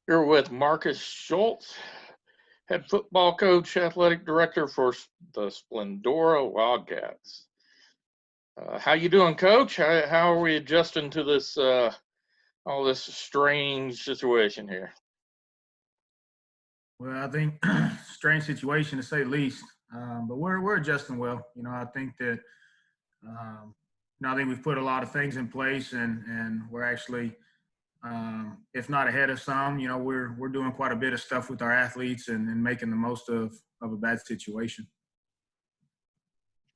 Here with Marcus Schulz, head football coach, athletic director for the Splendora Wildcats. How you doing, Coach? How are we adjusting to this all this strange situation here? Well, I think strange situation to say the least, but we're adjusting well. I think that I think we've put a lot of things in place, and we're actually, if not ahead of some, we're doing quite a bit of stuff with our athletes and making the most of a bad situation.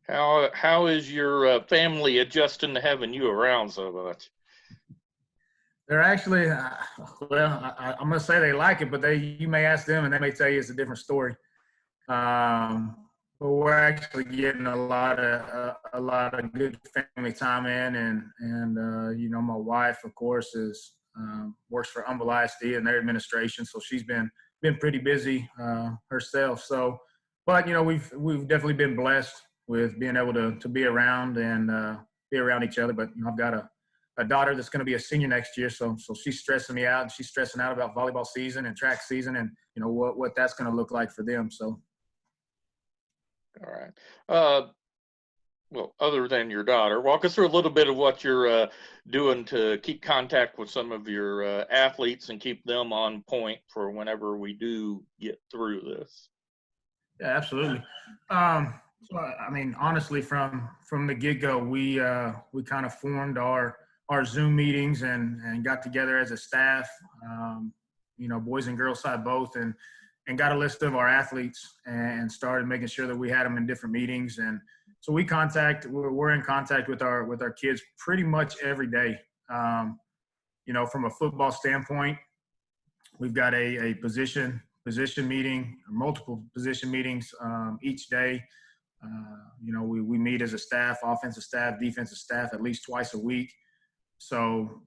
How is your family adjusting to having you around so much? They're actually, I'm going to say they like it, but you may ask them and they may tell you it's a different story. But we're actually getting a lot of good family time in, and my wife, of course, works for Humble ISD in their administration, so she's been pretty busy herself. So, but we've definitely been blessed with being able to be around and be around each other. But I've got a daughter that's going to be a senior next year, so she's stressing me out, and she's stressing out about volleyball season and track season, and what that's going to look like for them. So. All right. Well, other than your daughter, walk us through a little bit of what you're doing to keep contact with some of your athletes and keep them on point for whenever we do get through this. Yeah, absolutely. So, I mean, honestly, from the get-go, we kind of formed our Zoom meetings and got together as a staff, boys and girls side both, and got a list of our athletes and started making sure that we had them in different meetings. And so we're in contact with our kids pretty much every day. From a football standpoint, we've got a position meeting, multiple position meetings each day. We meet as a staff, offensive staff, defensive staff, at least twice a week. So,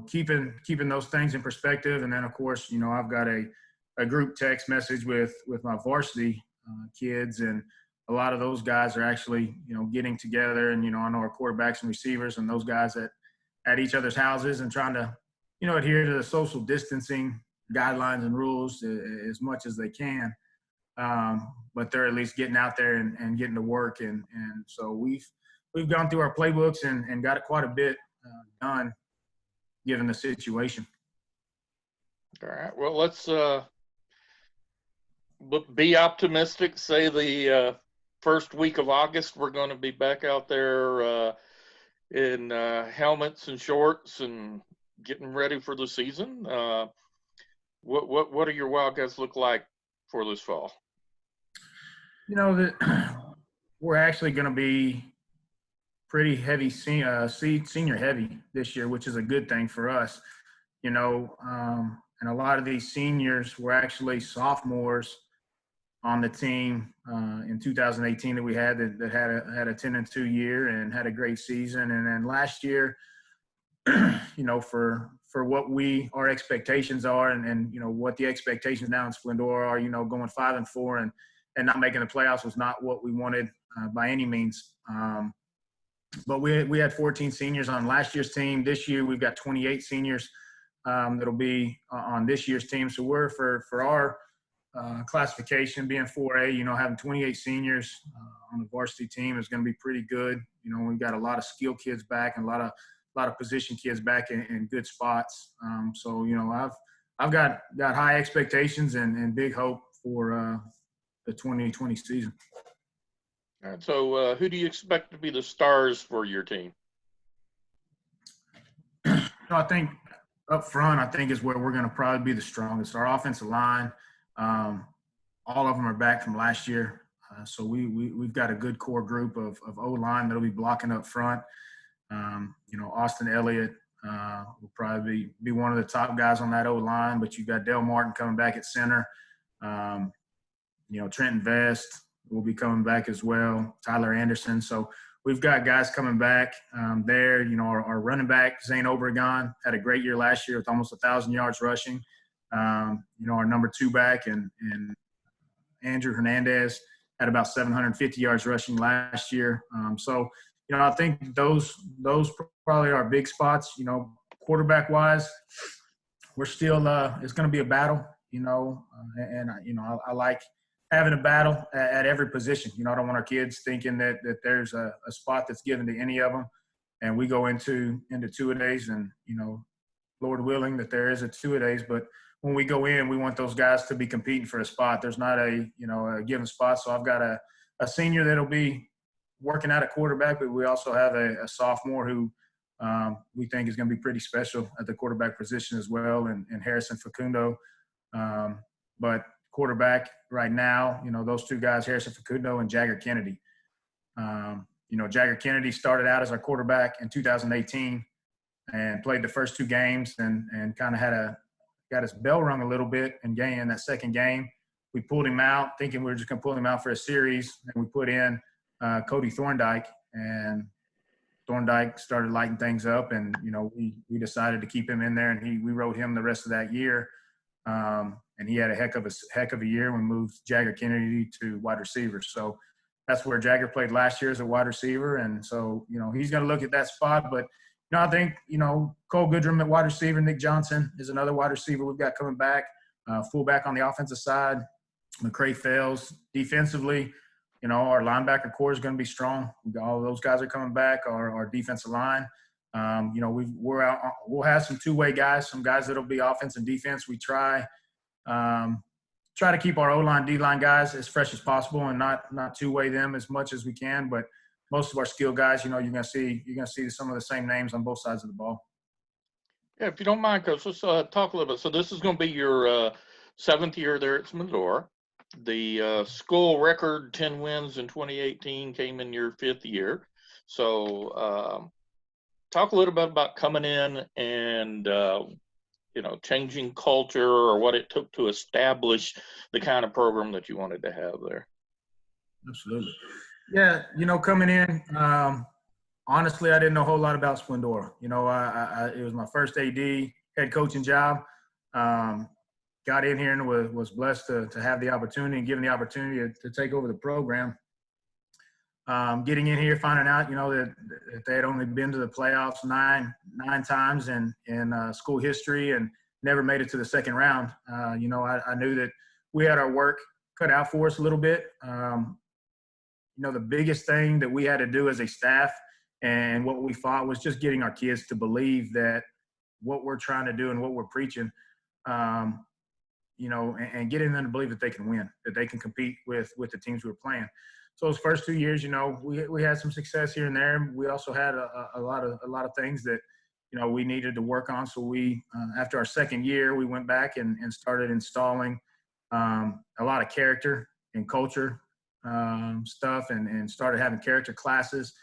keeping those things in perspective. And then, of course, I've got a group text message with my varsity kids, and a lot of those guys are actually, getting together, and, I know our quarterbacks and receivers and those guys at each other's houses and trying to, adhere to the social distancing guidelines and rules as much as they can. But they're at least getting out there and getting to work. And so we've gone through our playbooks and got quite a bit done given the situation. All right. Well, let's be optimistic. Say the first week of August, we're going to be back out there in helmets and shorts and getting ready for the season. What do your Wildcats look like for this fall? We're actually going to be pretty heavy senior heavy this year, which is a good thing for us. And a lot of these seniors were actually sophomores on the team in 2018 that we had that had a 10-2 year and had a great season. And then last year, for what our expectations are and what the expectations now in Splendora are, going 5-4 and not making the playoffs was not what we wanted by any means. But we had 14 seniors on last year's team. This year we've got 28 seniors that'll be on this year's team. So we're for our classification being 4A, having 28 seniors on the varsity team is going to be pretty good. We've got a lot of skill kids back and a lot of position kids back in good spots. So I've got high expectations and big hope for the 2020 season. All right. So who do you expect to be the stars for your team? I think up front, is where we're going to probably be the strongest. Our offensive line, all of them are back from last year. So we've got a good core group of O-line that'll be blocking up front. Austin Elliott will probably be one of the top guys on that O-line, but you've got Dale Martin coming back at center. Trenton Vest will be coming back as well, Tyler Anderson. So we've got guys coming back there. Our running back, Zane Obregon, had a great year last year with almost 1,000 yards rushing. Our number 2 back and Andrew Hernandez had about 750 yards rushing last year. So I think those probably are big spots. Quarterback-wise, we're still it's going to be a battle, I like having a battle at every position. I don't want our kids thinking that there's a spot that's given to any of them, and we go into two-a-days, and Lord willing that there is a two-a-days, but when we go in, we want those guys to be competing for a spot. There's not a given spot. So I've got a senior that'll be working out at quarterback, but we also have a sophomore who we think is going to be pretty special at the quarterback position as well, and Harrison Facundo. But quarterback right now, those two guys, Harrison Facundo and Jagger Kennedy. Jagger Kennedy started out as our quarterback in 2018 and played the first two games and kind of got his bell rung a little bit in that second game. We pulled him out thinking we were just going to pull him out for a series, and we put in Cody Thorndike, and Thorndike started lighting things up, and we decided to keep him in there, and we rode him the rest of that year, and he had a heck of a year. We moved Jagger Kennedy to wide receiver, so that's where Jagger played last year as a wide receiver, and so he's going to look at that spot. But I think Cole Goodrum at wide receiver, Nick Johnson is another wide receiver we've got coming back, fullback on the offensive side, McCray Fales. Defensively, our linebacker core is going to be strong. All those guys are coming back. Our defensive line, we'll have some two-way guys, some guys that'll be offense and defense. We try to keep our O-line, D-line guys as fresh as possible and not two-way them as much as we can. But most of our skill guys, you're going to see some of the same names on both sides of the ball. Yeah, if you don't mind, Coach, let's talk a little bit. So this is going to be your 7th year there at Splendora. The school record 10 wins in 2018 came in your 5th year. So talk a little bit about coming in and changing culture, or what it took to establish the kind of program that you wanted to have there. Absolutely. Yeah, coming in, honestly, I didn't know a whole lot about Splendora. It was my first AD head coaching job. Got in here and was blessed to have the opportunity and given the opportunity to take over the program. Getting in here, finding out, that they had only been to the playoffs nine times in school history and never made it to the second round. I knew that we had our work cut out for us a little bit. The biggest thing that we had to do as a staff and what we fought was just getting our kids to believe that what we're trying to do and what we're preaching, and getting them to believe that they can win, that they can compete with the teams we were playing. So those first 2 years, we had some success here and there. We also had a lot of things that, we needed to work on. So we, after our second year, we went back and started installing a lot of character and culture stuff, and started having character classes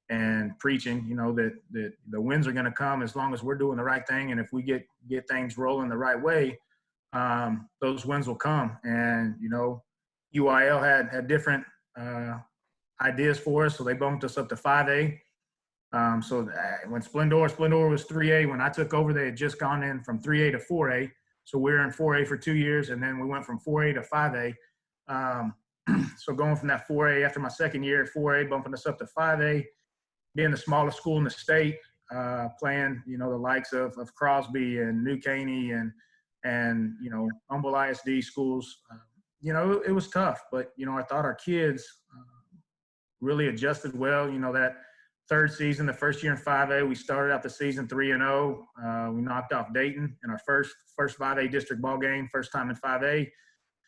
and preaching, that the wins are going to come as long as we're doing the right thing. And if we get things rolling the right way, those wins will come. And, UIL had different ideas for us. So they bumped us up to 5A. So when Splendora was 3A, when I took over, they had just gone in from 3A to 4A. So we were in 4A for 2 years, and then we went from 4A to 5A. So going from that 4A after my second year at 4A, bumping us up to 5A, being the smallest school in the state, playing, the likes of Crosby and New Caney and Humble ISD schools. It was tough, but, I thought our kids really adjusted well. That third season, the first year in 5A, we started out the season 3-0. We knocked off Dayton in our first 5A district ball game, first time in 5A.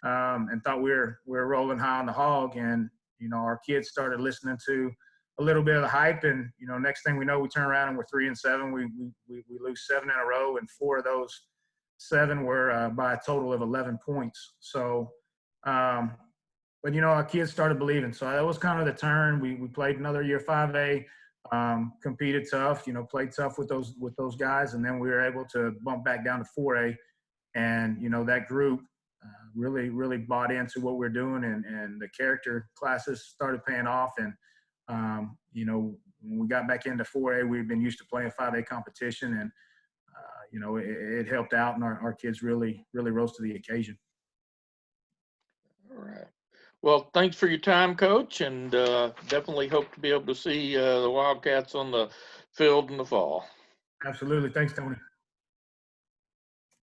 And thought we were rolling high on the hog, and our kids started listening to a little bit of the hype, and next thing we know, we turn around and we're 3-7. We lose 7 in a row, and 4 of those 7 were by a total of 11 points. So, but our kids started believing. So that was kind of the turn. We played another year 5A, competed tough, played tough with those guys, and then we were able to bump back down to 4A, and that group really bought into what we're doing, and the character classes started paying off. And, when we got back into 4A, we've been used to playing 5A competition, and, it helped out, and our kids really rose to the occasion. All right. Well, thanks for your time, Coach, and definitely hope to be able to see the Wildcats on the field in the fall. Absolutely. Thanks, Tony.